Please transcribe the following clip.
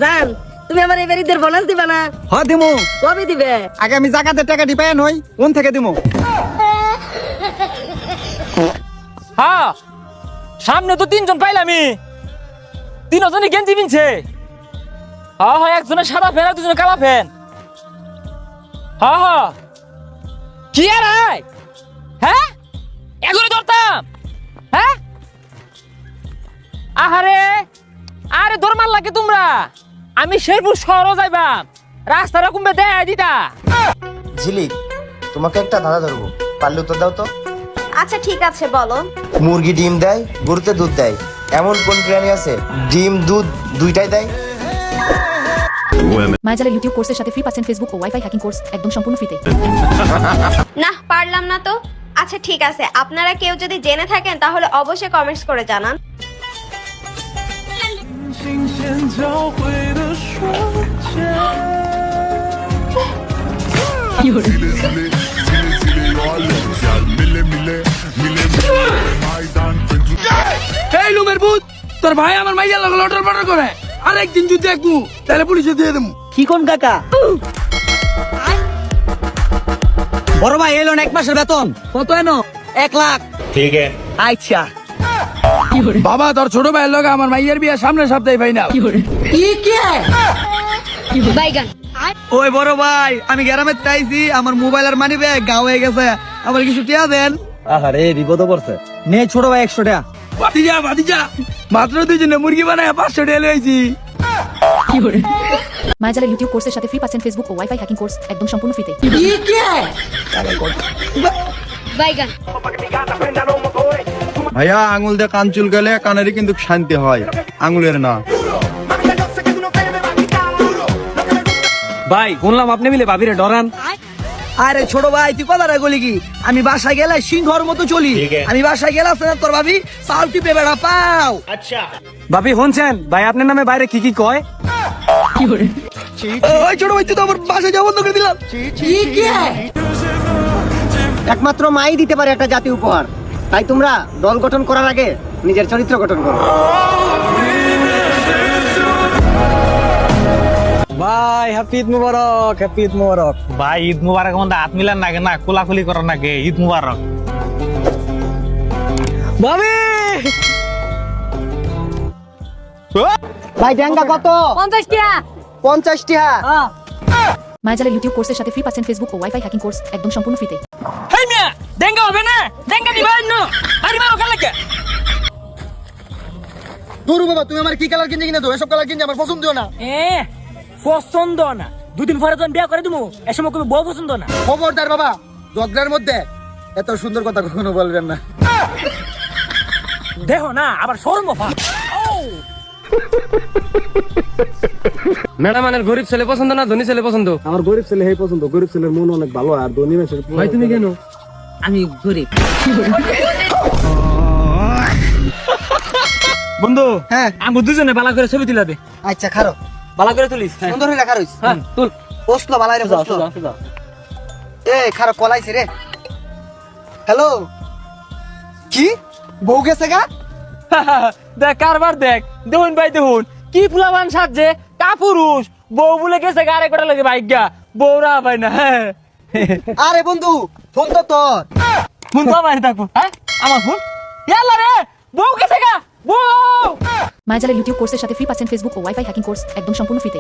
জান তুমি আমার এবার ঈদের বোনাস দিবা না? হ্যাঁ দিমু। কবে দিবে? আগে আমি জাকাতের টাকা দিপাই নই, কোন থেকে দিমু? হ্যাঁ সামনে তো তিনজন পাইলামি, তিনজনই গেঞ্জি পিনছে। হ্যাঁ হ্যাঁ, একজনের সাদা ফ্যান আর দুজনের কালা ফ্যান। হ্যাঁ হ্যাঁ, কি আর হ্যাঁ এগুলো ধরতাম। হ্যাঁ আহারে, আরে দরমার লাগে তোমরা। আমি শেরপুর শহরও যাইবাম, রাস্তাটা কমবে দেয় দিতা। ঝিলিক, তোমাকে একটা ধাঁধা ধরবো, পারলে উত্তর দাও তো। আচ্ছা ঠিক আছে বলো। মুরগি ডিম দেয়, গরুতে দুধ দেয়, এমন কোন প্রাণী আছে ডিম দুধ দুইটাই দেয়? মায়াজালের ইউটিউব কোর্সের সাথে ফ্রি পাচ্ছেন ফেসবুক ও ওয়াইফাই হ্যাকিং কোর্স একদম সম্পূর্ণ ফ্রিতে। না পারলাম না তো। আচ্ছা ঠিক আছে, আপনারা কেউ যদি জেনে থাকেন তাহলে অবশ্যই কমেন্টস করে জানান। এই লুমের ভূত, তোর ভাই আমার মাইয়া লগে লটর পটর করে, আর একদিন যদি দেখবো তাহলে পুলিশে দিয়ে দেবো। কি কোন কাকা? বড় ভাই এলো এক মাসের বেতন কত এনো? 1 লাখ। ঠিক আছে আচ্ছা। বাবা তোর ছোট ভাইয়ের লগে আমার মাইয়ের বিয়ে সামনের সপ্তাহে ভাই না। ওই বড় ভাই, আমি গ্রামে চাইছি, আমার মোবাইল আর মানি ব্যাগ গাও হয়ে গেছে, আমার কিছু টিয়া দেন। আরে বিপদ পড়ছে, নে ছোট ভাই 100 টাকা। ভাতিজা মাত্র 2 জনে মুরগি বানায় 500 টাকা লইছি। মায়াজালের ইউটিউব কোর্সের সাথে ফ্রি পাচ্ছেন ফেসবুক ও ওয়াইফাই হ্যাকিং কোর্স একদম সম্পূর্ণ ফ্রিতে। ভাইয়া আঙুল দিয়ে কান চুল গেলে কানেরই কিন্তু শান্তি হয়, আঙুলের না। ভাই শুনলাম আপনি মিলে ভাবিরে ডরান। আরে ছোট ভাই তুই কথা রাখলি কি? আমি বাসায় গেলে সিংহর মতো চলি। আমি বাসায় গেলাম না তোর ভাবি পাও টিপে বেড়া পাও। ভাবি শুনছেন ভাই আপনার নামে বাইরে কি কি কয়? ওই ছোট ভাই তুই তো আমার বাসায় যাওয়া বন্ধ করে দিলাম। একমাত্র মাই দিতে পারে একটা জাতীয় উপহার, তাই তোমরা দল গঠন করার আগে নিজের চরিত্র গঠন করো। ভাই হ্যাপি ঈদ মুবারক, হ্যাপি ঈদ মুবারক। ভাই ঈদ মুবারক মধ্যে হাত মিলান নাগে না, কোলাকুলি করার নাগে। ঈদ মুবারক ভাবি। ভাই ডেঙ্গা কত? 50 টাকা। 50 টাকা। মায়াজালের ইউটিউব কোর্সের সাথে ফ্রি পাচ্ছেন ফেসবুক ও ওয়াইফাই হ্যাকিং কোর্স একদম সম্পূর্ণ ফ্রিতে। হেই মিয়া, ডেঙ্গা হবে না, ডেঙ্গা দিবেন না। আরে মারো কাল লাগে। দূর বাবা, তুমি আমার কি কালার কিনছে কিনা তো, এসব কালার কিনছে আমার পছন্দ না। পছন্দ না, দুদিন পরে যখন বিয়ে করে দিমু এসব কবে বউ পছন্দ না। খবরদার বাবা, ঝগড়ার মধ্যে এত সুন্দর কথা কখনো বলবেন না। দেখো না আবার শরম অফা। ম্যাডাম আমার গরিব ছেলে পছন্দ না ধনী ছেলে পছন্দ? আমার গরিব ছেলে হেই পছন্দ, গরিব ছেলের মন অনেক ভালো, আর ধনী মানুষের। ভাই তুমি কেন? আমি গরিব। বন্ধু হ্যাঁ আমি দুজনে বালা করে ছবি তুলা দে। আচ্ছা খারো, বালা করে তুলিস। সুন্দর হয়ে রাখা রইছে। হ্যাঁ তুল। বসলো বালাই রে বসলো। এ খারো কলাইছে রে। হ্যালো, কি বউ গেছে গা? দেখ কারবার দেখ, দেখুন ভাই দেখুন কি ফুলাবান সাজছে, কাপুরুষ। বউ বলে গেছে গারে কটা লাগে ভাইগা, বউরা ভাই না। হ্যাঁ আরে বন্ধু ফোন তো তোর। ফোন তো আমার থাকবো। হ্যাঁ আমার ফোন ইয়াল্লা রে, বউ গেছে গা বউ। মায়াজালের ইউটিউব কোর্সের সাথে ফ্রি পাচ্ছেন ফেসবুক ও ওয়াইফাই হ্যাকিং কোর্স একদম সম্পূর্ণ ফ্রিতে।